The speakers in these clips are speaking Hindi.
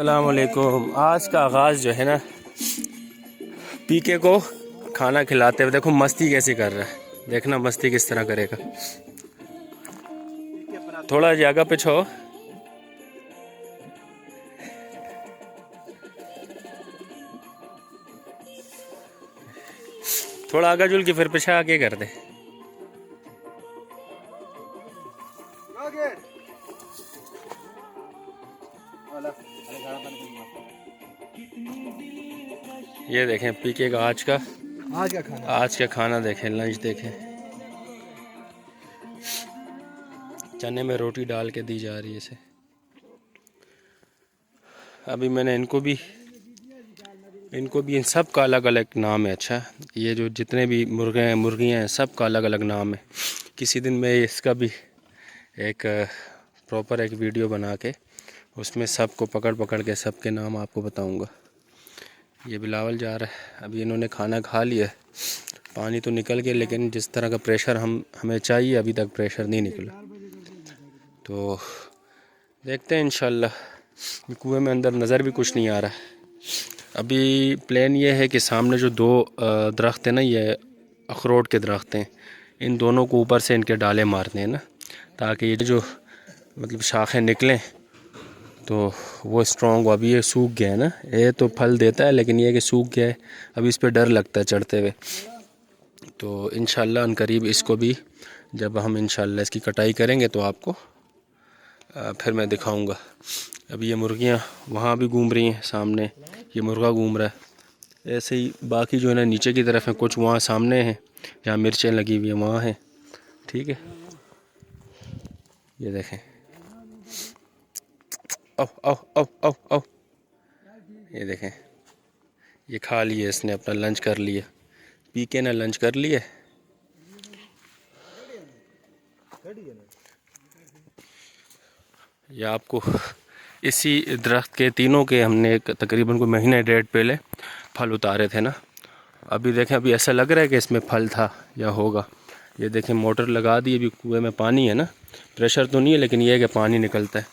अस्सलाम वालेकुम। आज का आगाज़ जो है ना, पीके को खाना खिलाते हुए। देखो मस्ती कैसी कर रहा है, देखना मस्ती किस तरह करेगा। थोड़ा जगह पे छो। थोड़ा आगे जुल के फिर पीछे आगे कर दे। ये देखें पीके का आज का खाना देखें, लंच देखें। चने में रोटी डाल के दी जा रही है इसे। अभी मैंने इनको भी इन सब का अलग अलग नाम है। अच्छा, ये जो जितने भी मुर्गे हैं मुर्गियाँ हैं, सब का अलग अलग नाम है। किसी दिन मैं इसका भी एक प्रॉपर एक वीडियो बना के उसमें सबको पकड़ पकड़ के सबके नाम आपको बताऊंगा। ये बिलावल जा रहा है। अभी इन्होंने खाना खा लिया, पानी तो निकल गया, लेकिन जिस तरह का प्रेशर हमें चाहिए अभी तक प्रेशर नहीं निकला। तो देखते हैं इंशाल्लाह। कुएं में अंदर नज़र भी कुछ नहीं आ रहा है। अभी प्लान ये है कि सामने जो दो दरख्त हैं ना, ये अखरोट के दरख्त हैं, इन दोनों को ऊपर से इनके डाले मारने हैं ना, ताकि ये जो मतलब शाखें निकलें तो वो स्ट्रॉन्ग हो। अभी ये सूख गया है ना, ये तो फल देता है लेकिन ये कि सूख गया है। अभी इस पर डर लगता है चढ़ते हुए। तो इंशाल्लाह अनकरीब इसको भी जब हम इंशाल्लाह इसकी कटाई करेंगे तो आपको फिर मैं दिखाऊंगा। अभी ये मुर्गियाँ वहाँ भी घूम रही हैं, सामने ये मुर्गा घूम रहा है। ऐसे ही बाकी जो है ना नीचे की तरफ है, कुछ वहाँ सामने हैं जहाँ मिर्चें लगी हुई हैं, वहाँ हैं। ठीक है, ये देखें। आओ आओ आओ आओ आओ, ये देखें। ये खा लिए, इसने अपना लंच कर लिया। पीके ने लंच कर लिया। ये आपको इसी दरख्त के तीनों के हमने तकरीबन कोई महीने डेढ़ पहले फल उतारे थे ना। अभी देखें, अभी ऐसा लग रहा है कि इसमें फल था या होगा। ये देखें मोटर लगा दी। अभी कुएं में पानी है ना, प्रेशर तो नहीं है लेकिन ये है कि पानी निकलता है,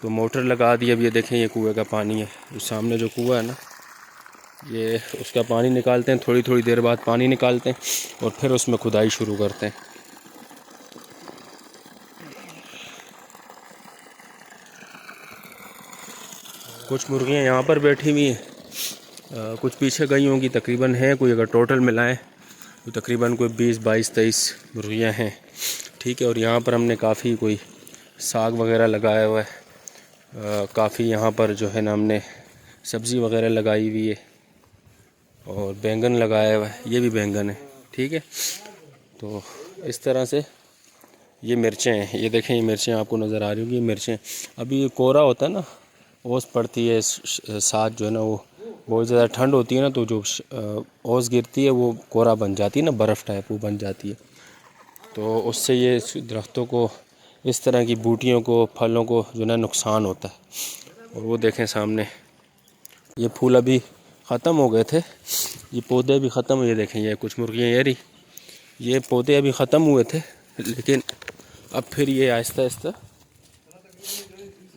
तो मोटर लगा दी। अब ये देखें, ये कुएं का पानी है। उस सामने जो कुआं है ना, ये उसका पानी निकालते हैं। थोड़ी थोड़ी देर बाद पानी निकालते हैं और फिर उसमें खुदाई शुरू करते हैं। कुछ मुर्गियाँ यहाँ पर बैठी हुई हैं, कुछ पीछे गई होंगी। तकरीबन है कोई, अगर टोटल मिलाएं तो तकरीबन कोई 20 22 23 मुर्गियाँ हैं। ठीक है, और यहाँ पर हमने काफ़ी कोई साग वगैरह लगाया हुआ है। काफ़ी यहाँ पर जो है ना हमने सब्ज़ी वगैरह लगाई हुई है और बैंगन लगाया हुआ है। ये भी बैंगन है। ठीक है, तो इस तरह से ये मिर्चें हैं। ये देखें, ये मिर्चें आपको नज़र आ रही होंगी। ये मिर्चें अभी ये कोहरा होता है ना, ओस पड़ती है साथ जो है ना, वो बहुत ज़्यादा ठंड होती है ना, तो जो ओस गिरती है वो कोहरा बन जाती है ना, बर्फ़ टाइप वो बन जाती है। तो उससे ये दरख्तों को, इस तरह की बूटियों को, फलों को जो है नुकसान होता है। और वो देखें सामने, ये फूल अभी ख़त्म हो गए थे, ये पौधे भी ख़त्म हुए। देखें, ये कुछ मुर्गियाँ ये रही, ये पौधे अभी ख़त्म हुए थे लेकिन अब फिर ये आहिस्ता आहिस्ता।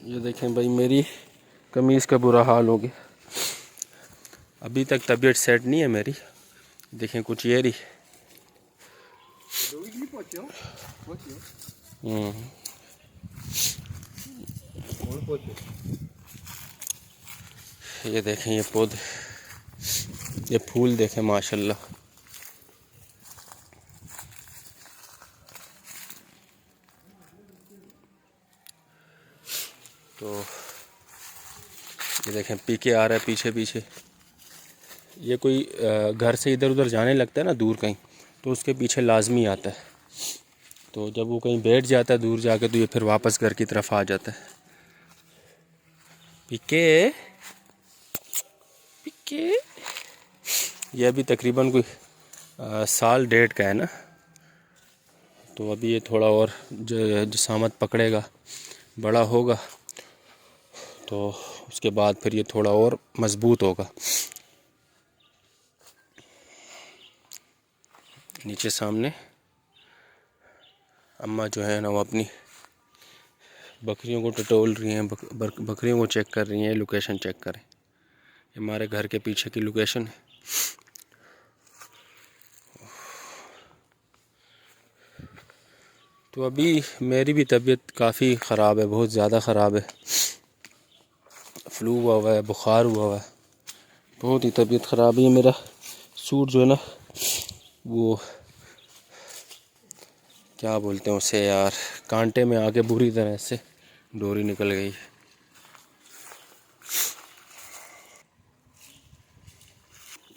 ये देखें भाई, मेरी कमीज़ का बुरा हाल हो गया। अभी तक तबीयत सेट नहीं है मेरी। देखें कुछ ये रही। ये देखें, ये पौधे, ये फूल देखें माशाल्लाह। तो ये देखें पीके आ रहा है पीछे पीछे। ये कोई घर से इधर उधर जाने लगता है ना दूर कहीं, तो उसके पीछे लाजमी आता है। तो जब वो कहीं बैठ जाता है दूर जाके, तो ये फिर वापस घर की तरफ आ जाता है। पीके पीके, ये अभी तकरीबन कोई साल डेढ़ का है ना, तो अभी ये थोड़ा और जसामत पकड़ेगा, बड़ा होगा, तो उसके बाद फिर ये थोड़ा और मज़बूत होगा। नीचे सामने अम्मा जो है ना, वो अपनी बकरियों को टटोल रही हैं, बकरियों को चेक कर रही हैं। लोकेशन चेक करें, ये हमारे घर के पीछे की लोकेशन है। तो अभी मेरी भी तबीयत काफ़ी ख़राब है, बहुत ज़्यादा ख़राब है। फ्लू हुआ है, बुखार हुआ है, बहुत ही तबीयत ख़राब है। मेरा सूट जो है ना, वो क्या बोलते हैं उसे यार, कांटे में आके बुरी तरह से डोरी निकल गई।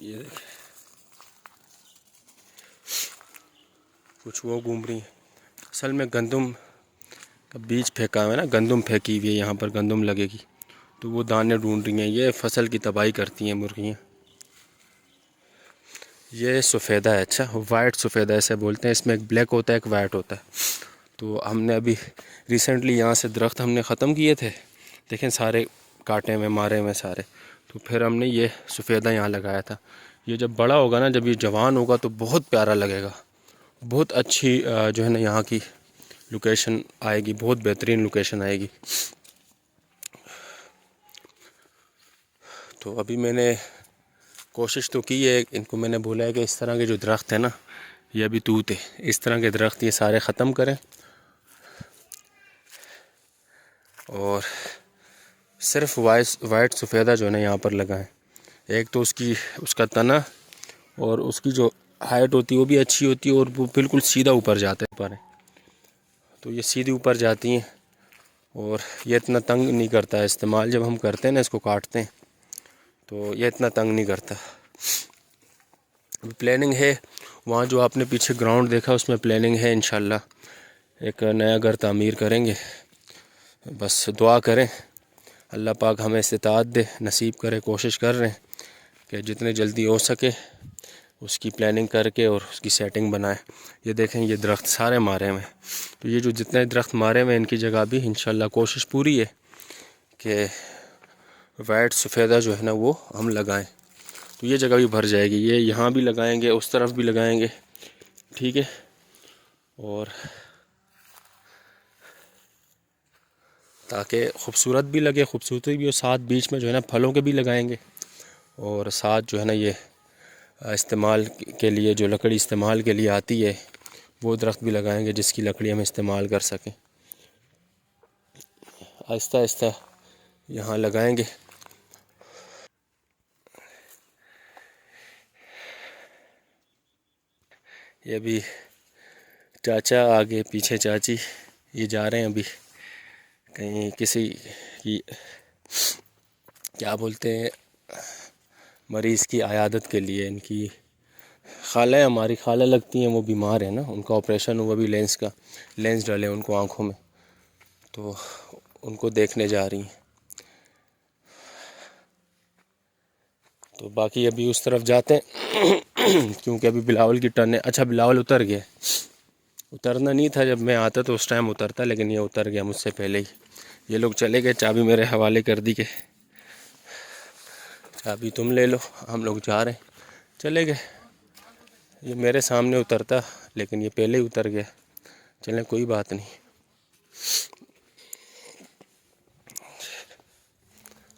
ये देख, कुछ वो घूम रही है। असल में गंदम का बीज फेंका हुआ है ना, गंदम फेंकी हुई है यहाँ पर, गंदम लगेगी तो वो दाने ढूंढ रही हैं। ये फसल की तबाही करती हैं मुर्गियाँ। ये सफ़ेदा है, अच्छा वाइट सफ़ेदा ऐसे बोलते हैं। इसमें एक ब्लैक होता है, एक वाइट होता है। तो हमने अभी रिसेंटली यहाँ से दरख्त हमने ख़त्म किए थे, देखें सारे काटे में मारे में सारे। तो फिर हमने ये सफ़ेदा यहाँ लगाया था। ये जब बड़ा होगा ना, जब ये जवान होगा तो बहुत प्यारा लगेगा। बहुत अच्छी जो है ना यहाँ की लोकेशन आएगी, बहुत बेहतरीन लोकेशन आएगी। तो अभी मैंने कोशिश तो की है, इनको मैंने बोला है कि इस तरह के जो दरख्त है ना, ये अभी तूत है, इस तरह के दरख्त ये सारे ख़त्म करें और सिर्फ वाइट सफ़ेदा जो है ना यहाँ पर लगाएं। एक तो उसका तना और उसकी जो हाइट होती है वो भी अच्छी होती है, और वो बिल्कुल सीधा ऊपर जाते हैं ऊपर। तो ये सीधी ऊपर जाती हैं और ये इतना तंग नहीं करता है। इस्तेमाल जब हम करते हैं ना, इसको काटते हैं, तो ये इतना तंग नहीं करता। प्लानिंग है वहाँ जो आपने पीछे ग्राउंड देखा, उसमें प्लानिंग है इंशाल्लाह एक नया घर तामीर करेंगे। बस दुआ करें, अल्लाह पाक हमें इस्तिताअत दे, नसीब करे। कोशिश कर रहे हैं कि जितने जल्दी हो सके उसकी प्लानिंग करके और उसकी सेटिंग बनाए। ये देखें, ये दरख्त सारे मारे हुए हैं। तो ये जो जितने दरख्त मारे हुए हैं, इनकी जगह भी इंशाल्लाह कोशिश पूरी है कि वाइट सफ़ेदा जो है ना वो हम लगाएं। तो ये जगह भी भर जाएगी। ये यहाँ भी लगाएंगे, उस तरफ भी लगाएंगे, ठीक है। और ताकि खूबसूरत भी लगे, खूबसूरती भी हो, साथ बीच में जो है ना फलों के भी लगाएंगे, और साथ जो है ना ये इस्तेमाल के लिए, जो लकड़ी इस्तेमाल के लिए आती है, वो दरख्त भी लगाएंगे जिसकी लकड़ी हम इस्तेमाल कर सकें। आहिस्ता आहिस्ता यहाँ लगाएंगे। ये अभी चाचा आगे पीछे चाची, ये जा रहे हैं अभी कहीं किसी की क्या बोलते हैं मरीज़ की आयादत के लिए। इनकी खाला, हमारी खाला लगती हैं, वो बीमार है ना, उनका ऑपरेशन हुआ, भी लेंस डाले उनको आँखों में, तो उनको देखने जा रही हैं। तो बाकी अभी उस तरफ जाते हैं क्योंकि अभी बिलावल की टर्न है। अच्छा, बिलावल उतर गया। उतरना नहीं था, जब मैं आता तो उस टाइम उतरता, लेकिन ये उतर गया मुझसे पहले ही। ये लोग चले गए, चाबी मेरे हवाले कर दी कि चाबी तुम ले लो, हम लोग जा रहे हैं, चले गए। ये मेरे सामने उतरता, लेकिन ये पहले ही उतर गया। चलें, कोई बात नहीं।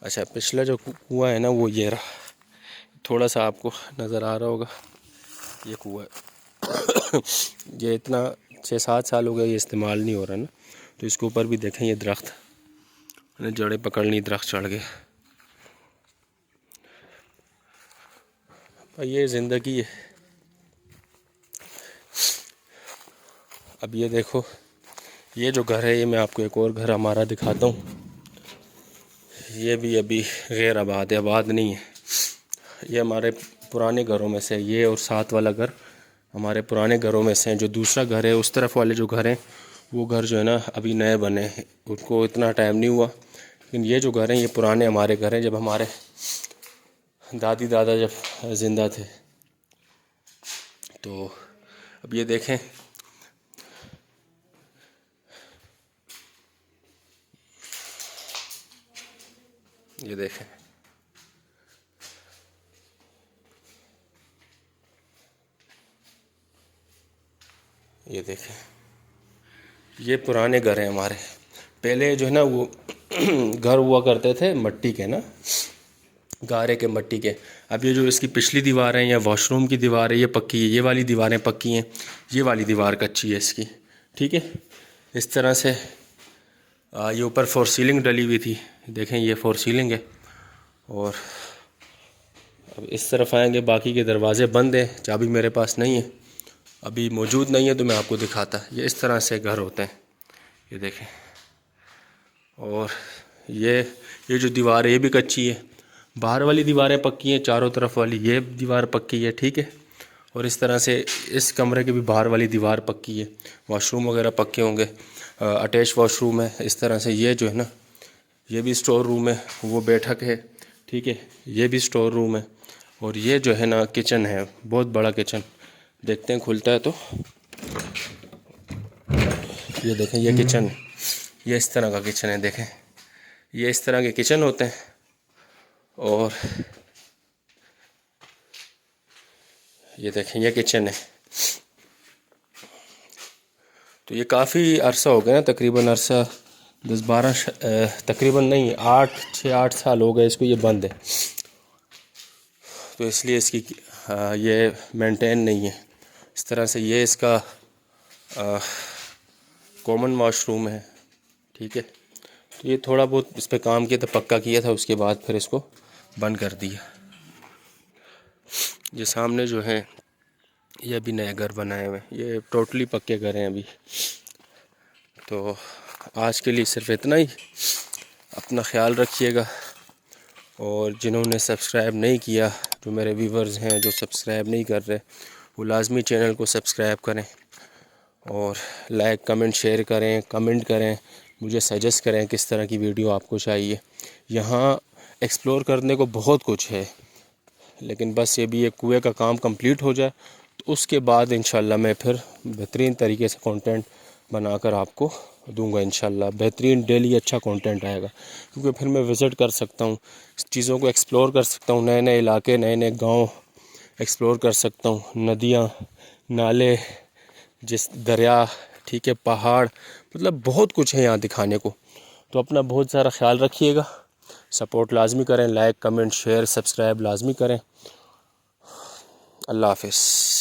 अच्छा, पिछला जो कुआं है ना, वो ये रहा, थोड़ा सा आपको नज़र आ रहा होगा, ये कुआं है। ये इतना 6-7 साल हो गए, ये इस्तेमाल नहीं हो रहा ना। तो इसके ऊपर भी देखें, ये दरख्त जड़ें पकड़ ली, दरख्त चढ़ गए। ये ज़िंदगी है। अब ये देखो, ये जो घर है, ये मैं आपको एक और घर हमारा दिखाता हूँ। ये भी अभी गैर आबाद है, आबाद नहीं है। ये हमारे पुराने घरों में से, ये और साथ वाला घर हमारे पुराने घरों में से हैं। जो दूसरा घर है, उस तरफ वाले जो घर हैं, वो घर जो है ना अभी नए बने हैं, उनको इतना टाइम नहीं हुआ। लेकिन ये जो घर हैं, ये पुराने हमारे घर हैं, जब हमारे दादी दादा जब ज़िंदा थे। तो अब ये देखें, ये देखें, ये देखें, ये पुराने घर हैं हमारे। पहले जो है ना वो घर हुआ करते थे मट्टी के ना, गारे के, मट्टी के। अब ये जो इसकी पिछली दीवार है या वॉशरूम की दीवार है ये पक्की है, ये वाली दीवारें पक्की हैं, ये वाली दीवार कच्ची है इसकी। ठीक है, इस तरह से ये ऊपर फोर सीलिंग डली हुई थी, देखें ये फोर सीलिंग है। और अब इस तरफ आएंगे, बाकी के दरवाज़े बंद हैं, चाबी मेरे पास नहीं है, अभी मौजूद नहीं है तो मैं आपको दिखाता। ये इस तरह से घर होते हैं, ये देखें। और ये जो दीवार है ये भी कच्ची है, बाहर वाली दीवारें पक्की हैं, चारों तरफ वाली ये दीवार पक्की है। ठीक है, और इस तरह से इस कमरे की भी बाहर वाली दीवार पक्की है, वॉशरूम वगैरह पक्के होंगे, अटैच वॉशरूम है। इस तरह से ये जो है ना ये भी स्टोर रूम है, वो बैठक है। ठीक है, ये भी स्टोर रूम है। और ये जो है ना किचन है, बहुत बड़ा किचन, देखते हैं खुलता है तो। ये देखें ये किचन है, ये इस तरह का किचन है, देखें ये इस तरह के किचन होते हैं। और ये देखें ये किचन है। तो ये काफ़ी अरसा हो गया ना, तकरीबन अरसा 10-12 तकरीबन नहीं 6-8 साल हो गए इसको, ये बंद है। तो इसलिए इसकी ये मेंटेन नहीं है। इस तरह से ये इसका कॉमन वॉशरूम है। ठीक है, तो ये थोड़ा बहुत इस पर काम किया था, पक्का किया था, उसके बाद फिर इसको बंद कर दिया। ये सामने जो है ये अभी नए घर बनाए हुए हैं, ये टोटली पक्के घर हैं अभी। तो आज के लिए सिर्फ इतना ही, अपना ख्याल रखिएगा। और जिन्होंने सब्सक्राइब नहीं किया, जो मेरे व्यूवर्स हैं जो सब्सक्राइब नहीं कर रहे, वो लाजमी चैनल को सब्सक्राइब करें और लाइक कमेंट शेयर करें, कमेंट करें, मुझे सजेस्ट करें किस तरह की वीडियो आपको चाहिए। यहाँ एक्सप्लोर करने को बहुत कुछ है, लेकिन बस ये भी एक कुएं का काम कंप्लीट हो जाए तो उसके बाद इंशाल्लाह मैं फिर बेहतरीन तरीके से कंटेंट बनाकर आपको दूंगा। इंशाल्लाह बेहतरीन डेली अच्छा कंटेंट आएगा, क्योंकि फिर मैं विज़िट कर सकता हूँ, चीज़ों को एक्सप्लोर कर सकता हूँ, नए नए इलाके, नए नए गांव एक्सप्लोर कर सकता हूँ, नदियाँ, नाले, जिस दरिया, ठीक है, पहाड़, मतलब बहुत कुछ है यहाँ दिखाने को। तो अपना बहुत सारा ख्याल रखिएगा, सपोर्ट लाजमी करें, लाइक कमेंट शेयर सब्सक्राइब लाजमी करें। अल्लाह हाफ़िज़।